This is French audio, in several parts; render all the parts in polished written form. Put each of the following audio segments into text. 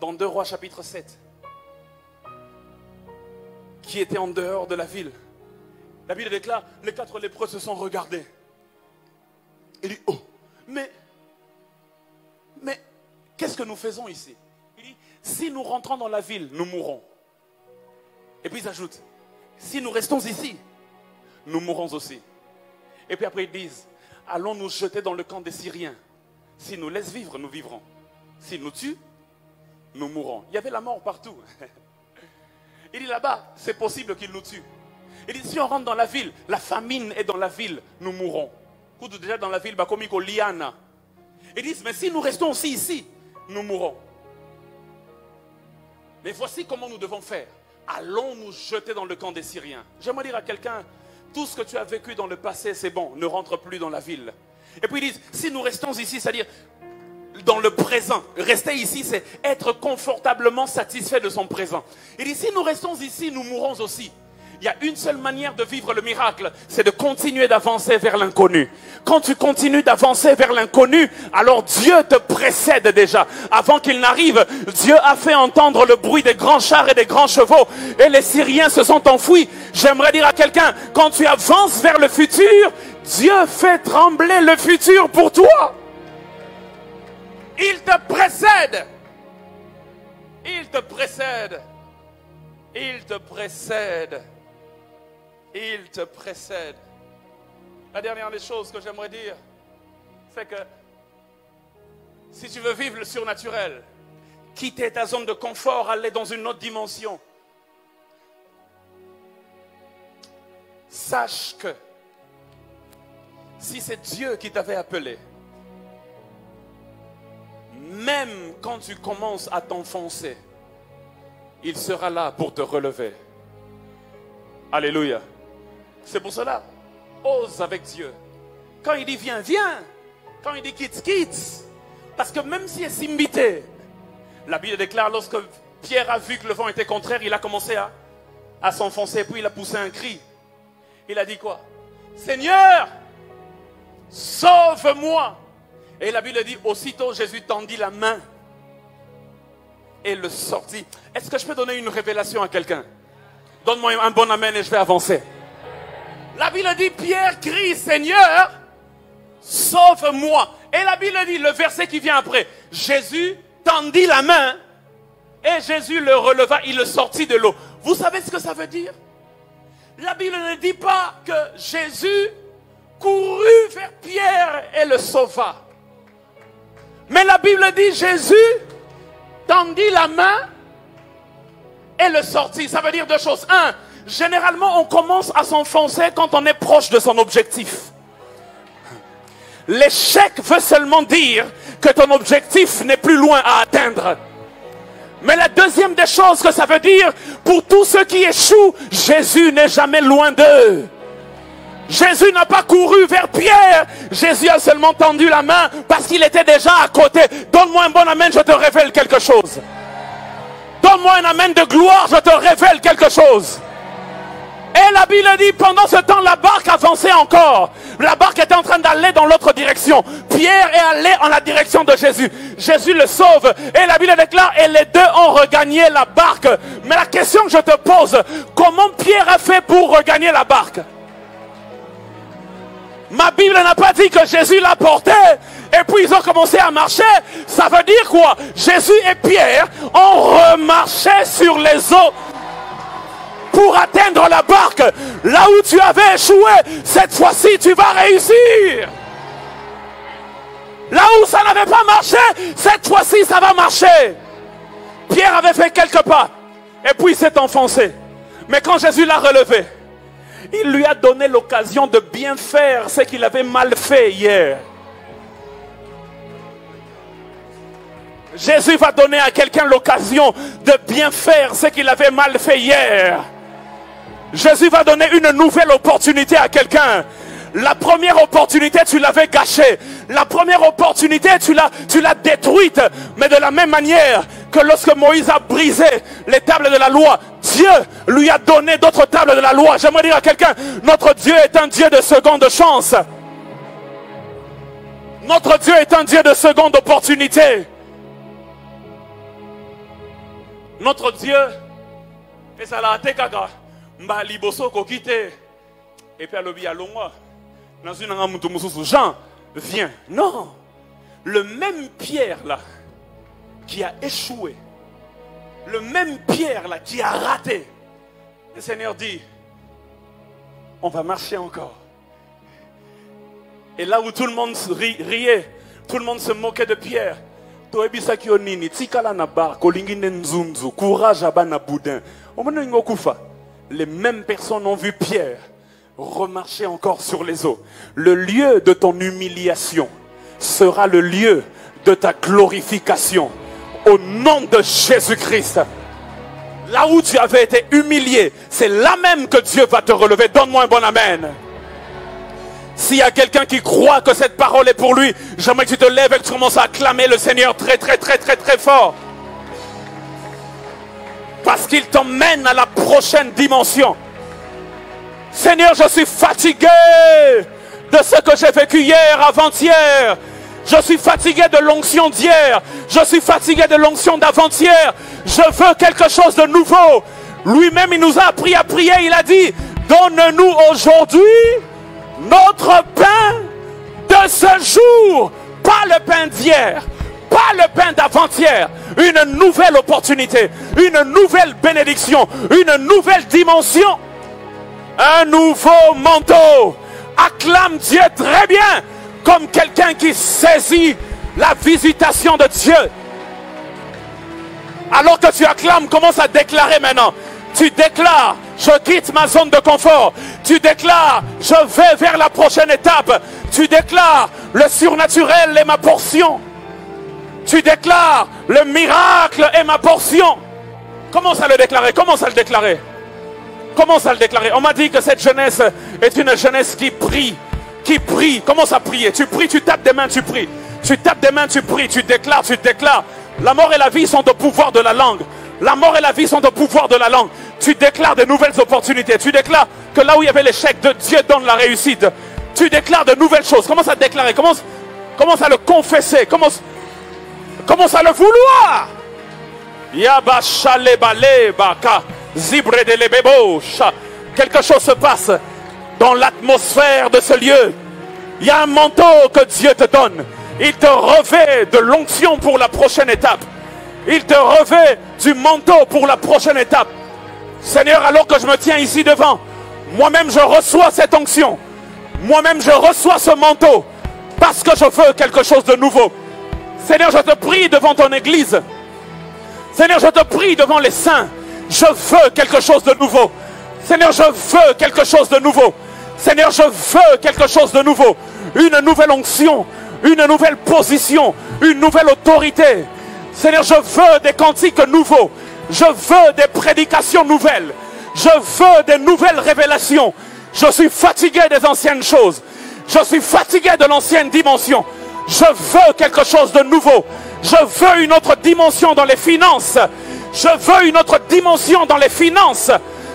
dans 2 Rois chapitre 7, qui était en dehors de la ville. La Bible déclare, les 4 lépreux se sont regardés. Il dit, oh, mais qu'est-ce que nous faisons ici? Il dit, si nous rentrons dans la ville, nous mourrons. Et puis ils ajoutent, si nous restons ici, nous mourrons aussi. Et puis après ils disent, allons nous jeter dans le camp des Syriens. S'ils nous laissent vivre, nous vivrons. S'ils nous tuent, nous mourrons. Il y avait la mort partout. Il dit là-bas, c'est possible qu'ils nous tuent. Il dit, si on rentre dans la ville, la famine est dans la ville, nous mourrons. Déjà dans la ville, comme Liana. Ils disent, mais si nous restons aussi ici, nous mourrons. Mais voici comment nous devons faire. Allons nous jeter dans le camp des Syriens. J'aimerais dire à quelqu'un, tout ce que tu as vécu dans le passé, c'est bon, ne rentre plus dans la ville. Et puis ils disent, si nous restons ici, c'est-à-dire dans le présent, rester ici, c'est être confortablement satisfait de son présent. Il dit, si nous restons ici, nous mourrons aussi. Il y a une seule manière de vivre le miracle, c'est de continuer d'avancer vers l'inconnu. Quand tu continues d'avancer vers l'inconnu, alors Dieu te précède déjà. Avant qu'il n'arrive, Dieu a fait entendre le bruit des grands chars et des grands chevaux. Et les Syriens se sont enfuis. J'aimerais dire à quelqu'un, quand tu avances vers le futur, Dieu fait trembler le futur pour toi. Il te précède. Il te précède. Il te précède. Il te précède. La dernière des choses que j'aimerais dire, c'est que si tu veux vivre le surnaturel, quitter ta zone de confort, aller dans une autre dimension, sache que si c'est Dieu qui t'avait appelé, même quand tu commences à t'enfoncer, il sera là pour te relever. Alléluia. C'est pour cela, ose avec Dieu. Quand il dit viens, viens. Quand il dit quitte, quitte. Parce que même si est invité, la Bible déclare, lorsque Pierre a vu que le vent était contraire, il a commencé à s'enfoncer, puis il a poussé un cri. Il a dit quoi? Seigneur, sauve-moi. Et la Bible dit, aussitôt Jésus tendit la main et le sortit. Est-ce que je peux donner une révélation à quelqu'un? Donne-moi un bon amen et je vais avancer. La Bible dit, Pierre crie, Seigneur, sauve-moi. Et la Bible dit, le verset qui vient après, Jésus tendit la main et Jésus le releva, il le sortit de l'eau. Vous savez ce que ça veut dire? La Bible ne dit pas que Jésus courut vers Pierre et le sauva. Mais la Bible dit, Jésus tendit la main et le sortit. Ça veut dire deux choses. Un, généralement on commence à s'enfoncer quand on est proche de son objectif. L'échec veut seulement dire que ton objectif n'est plus loin à atteindre. Mais la deuxième des choses que ça veut dire, pour tous ceux qui échouent, Jésus n'est jamais loin d'eux. Jésus n'a pas couru vers Pierre. Jésus a seulement tendu la main parce qu'il était déjà à côté. Donne-moi un bon amen, je te révèle quelque chose. Donne-moi un amen de gloire, je te révèle quelque chose. Et la Bible dit, pendant ce temps, la barque avançait encore. La barque était en train d'aller dans l'autre direction. Pierre est allé en la direction de Jésus. Jésus le sauve. Et la Bible déclare, et les deux ont regagné la barque. Mais la question que je te pose, comment Pierre a fait pour regagner la barque? Ma Bible n'a pas dit que Jésus l'a porté et puis ils ont commencé à marcher. Ça veut dire quoi? Jésus et Pierre ont remarché sur les eaux pour atteindre la barque. Là où tu avais échoué, cette fois-ci tu vas réussir. Là où ça n'avait pas marché, cette fois-ci ça va marcher. Pierre avait fait quelques pas et puis il s'est enfoncé. Mais quand Jésus l'a relevé, il lui a donné l'occasion de bien faire ce qu'il avait mal fait hier. Jésus va donner à quelqu'un l'occasion de bien faire ce qu'il avait mal fait hier. Jésus va donner une nouvelle opportunité à quelqu'un. La première opportunité, tu l'avais gâchée. La première opportunité, tu l'as détruite. Mais de la même manière que lorsque Moïse a brisé les tables de la loi, Dieu lui a donné d'autres tables de la loi. J'aimerais dire à quelqu'un, notre Dieu est un Dieu de seconde chance. Notre Dieu est un Dieu de seconde opportunité. Notre Dieu, et ça l'a été kaka, mba liboso kokite, et puis alobi alongwa, dans une Jean, viens. Non, le même Pierre là, qui a échoué, le même Pierre là, qui a raté, le Seigneur dit, on va marcher encore. Et là où tout le monde riait, tout le monde se moquait de Pierre, courage à boudin. Les mêmes personnes ont vu Pierre remarcher encore sur les eaux. Le lieu de ton humiliation sera le lieu de ta glorification. Au nom de Jésus-Christ. Là où tu avais été humilié, c'est là même que Dieu va te relever. Donne-moi un bon amen. S'il y a quelqu'un qui croit que cette parole est pour lui, j'aimerais que tu te lèves et que tu commences à acclamer le Seigneur très très très très très fort. Parce qu'il t'emmène à la prochaine dimension. Seigneur, je suis fatigué de ce que j'ai vécu hier, avant-hier. Je suis fatigué de l'onction d'hier. Je suis fatigué de l'onction d'avant-hier. Je veux quelque chose de nouveau. Lui-même, il nous a appris à prier. Il a dit, donne-nous aujourd'hui notre pain de ce jour. Pas le pain d'hier. Pas le pain d'avant-hier. Une nouvelle opportunité. Une nouvelle bénédiction. Une nouvelle dimension. Un nouveau manteau. Acclame Dieu très bien. Comme quelqu'un qui saisit la visitation de Dieu. Alors que tu acclames, commence à déclarer maintenant. Tu déclares, je quitte ma zone de confort. Tu déclares, je vais vers la prochaine étape. Tu déclares, le surnaturel est ma portion. Tu déclares, le miracle est ma portion. Commence à le déclarer, commence à le déclarer. Commence à le déclarer. On m'a dit que cette jeunesse est une jeunesse qui prie. Qui prie, commence à prier. Tu pries, tu tapes des mains, tu pries. Tu tapes des mains, tu pries. Tu déclares, tu déclares. La mort et la vie sont au pouvoir de la langue. La mort et la vie sont au pouvoir de la langue. Tu déclares de nouvelles opportunités. Tu déclares que là où il y avait l'échec, Dieu donne la réussite. Tu déclares de nouvelles choses. Commence à déclarer. Commence à le confesser. Commence à le vouloir. Quelque chose se passe dans l'atmosphère de ce lieu. Il y a un manteau que Dieu te donne. Il te revêt de l'onction pour la prochaine étape. Il te revêt du manteau pour la prochaine étape. Seigneur, alors que je me tiens ici devant, moi-même je reçois cette onction. Moi-même je reçois ce manteau. Parce que je veux quelque chose de nouveau. Seigneur, je te prie devant ton église. Seigneur, je te prie devant les saints. Je veux quelque chose de nouveau. Seigneur, je veux quelque chose de nouveau. Seigneur, je veux quelque chose de nouveau. Une nouvelle onction, une nouvelle position, une nouvelle autorité. Seigneur, je veux des cantiques nouveaux. Je veux des prédications nouvelles. Je veux des nouvelles révélations. Je suis fatigué des anciennes choses. Je suis fatigué de l'ancienne dimension. Je veux quelque chose de nouveau. Je veux une autre dimension dans les finances. Je veux une autre dimension dans les finances.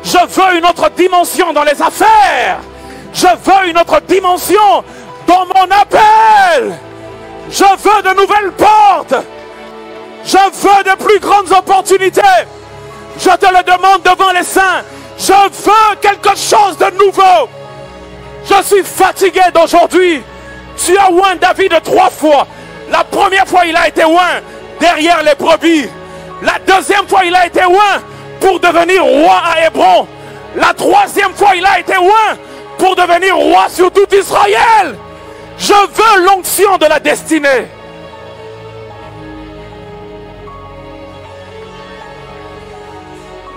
Je veux une autre dimension dans les affaires. Je veux une autre dimension dans mon appel. Je veux de nouvelles portes. Je veux de plus grandes opportunités. Je te le demande devant les saints. Je veux quelque chose de nouveau. Je suis fatigué d'aujourd'hui. Tu as oint David 3 fois. La première fois, il a été oint derrière les brebis. La deuxième fois, il a été oint pour devenir roi à Hébron. La troisième fois, il a été oint pour devenir roi sur tout Israël. Je veux l'onction de la destinée.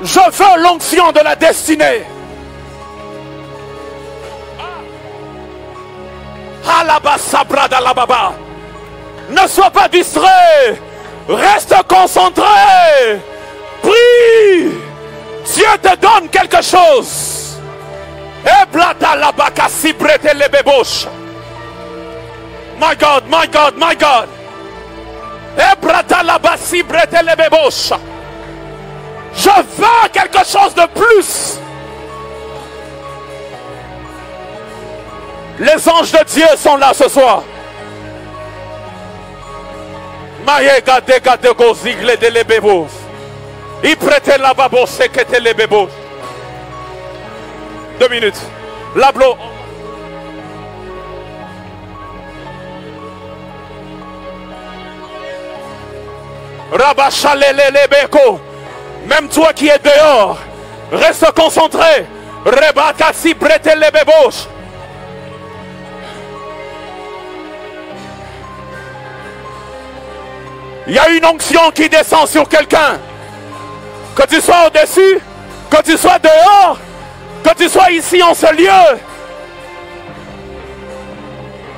Je veux l'onction de la destinée. Ne sois pas distrait. Reste concentré. Prie. Dieu te donne quelque chose. My God, my God, my God. Je veux quelque chose de plus. Les anges de Dieu sont là ce soir. Il prêtait la babo, c'est que t'es les bébos. 2 minutes. L'ablo. Rabachalelebeko. Même toi qui es dehors, reste concentré. Rebakasi prêtait les bébos. Il y a une onction qui descend sur quelqu'un. Que tu sois au-dessus, que tu sois dehors, que tu sois ici en ce lieu.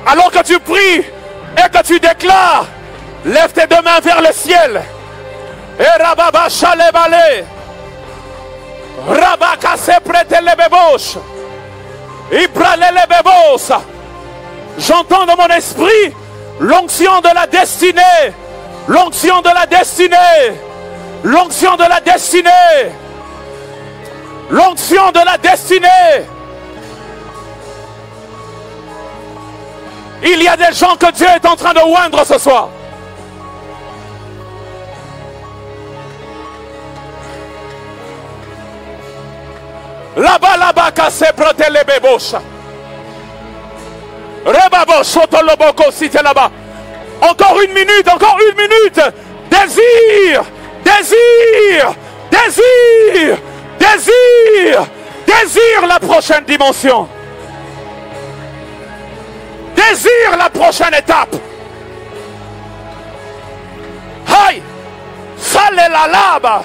Alors que tu pries et que tu déclares, lève tes 2 mains vers le ciel. Et rababa chalebale. Rabakase prête les bébos. Ibrale les bébos. J'entends dans mon esprit l'onction de la destinée. L'onction de la destinée. L'onction de la destinée. L'onction de la destinée. Il y a des gens que Dieu est en train de oindre ce soir. Là-bas, cassé, protège les bébos. Rebabo, sotoloboko, si t'es là-bas. Encore 1 minute, encore 1 minute. Désir, désir, désir, désir, désir la prochaine dimension. Désire la prochaine étape. Hay, sale la laba.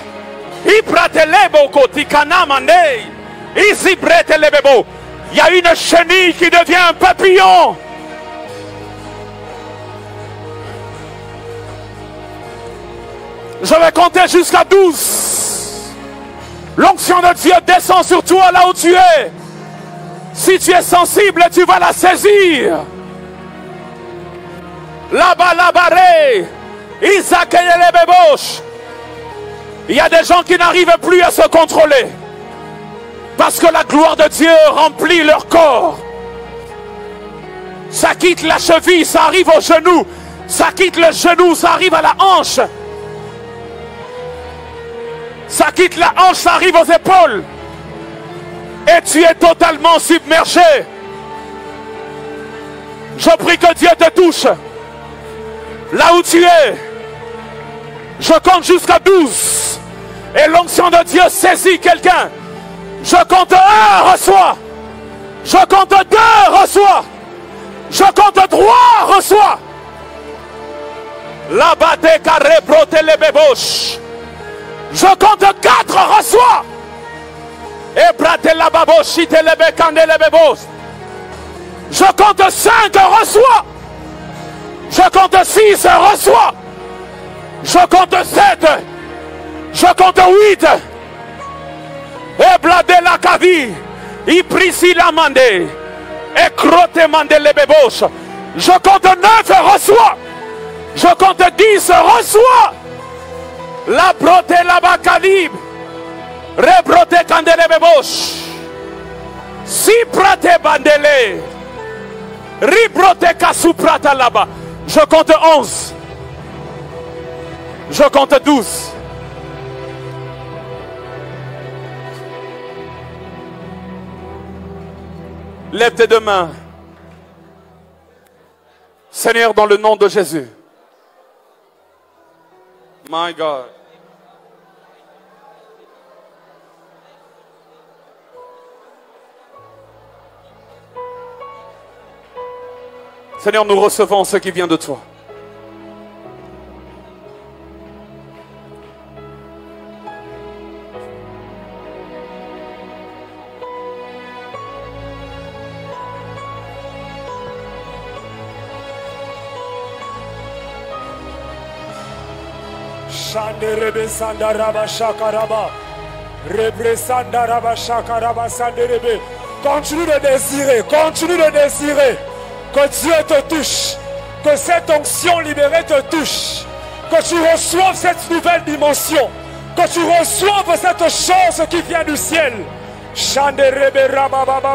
Ipratelebo kotikana manei. Isipretelebebo. Il y a une chenille qui devient un papillon. Je vais compter jusqu'à 12. L'onction de Dieu descend sur toi là où tu es. Si tu es sensible, tu vas la saisir. Là-bas, là-bas, il y a des gens qui n'arrivent plus à se contrôler. Parce que la gloire de Dieu remplit leur corps. Ça quitte la cheville, ça arrive au genou. Ça quitte le genou, ça arrive à la hanche. Ça quitte la hanche, ça arrive aux épaules. Et tu es totalement submergé. Je prie que Dieu te touche. Là où tu es. Je compte jusqu'à 12. Et l'onction de Dieu saisit quelqu'un. Je compte 1, reçois. Je compte 2, reçois. Je compte 3, reçois. Là-bas, des carrés, broter les bébauches. Je compte 4, reçois. Et brater la baboche, les bécane les bébos. Je compte 5, reçois. Je compte 6, reçois. Je compte 7. Je compte 8. Et bladé la cavi. I prisi la mandé. Et crotte mandé les bébos. Je compte 9, reçois. Je compte 10, reçois. La brote la bacalib. Rebrote candele bébos. Si prate bandele. Ribrote kasuprata là-bas. Je compte 11. Je compte 12. Lève tes 2 mains. Seigneur, dans le nom de Jésus. My God. Seigneur, nous recevons ce qui vient de toi. Shanderebe sandaraba shakaraba. Rebre sandaraba shakaraba sanderebe. Continue de désirer, continue de désirer. Que Dieu te touche. Que cette onction libérée te touche. Que tu reçoives cette nouvelle dimension. Que tu reçoives cette chose qui vient du ciel. Shanderebe rababa.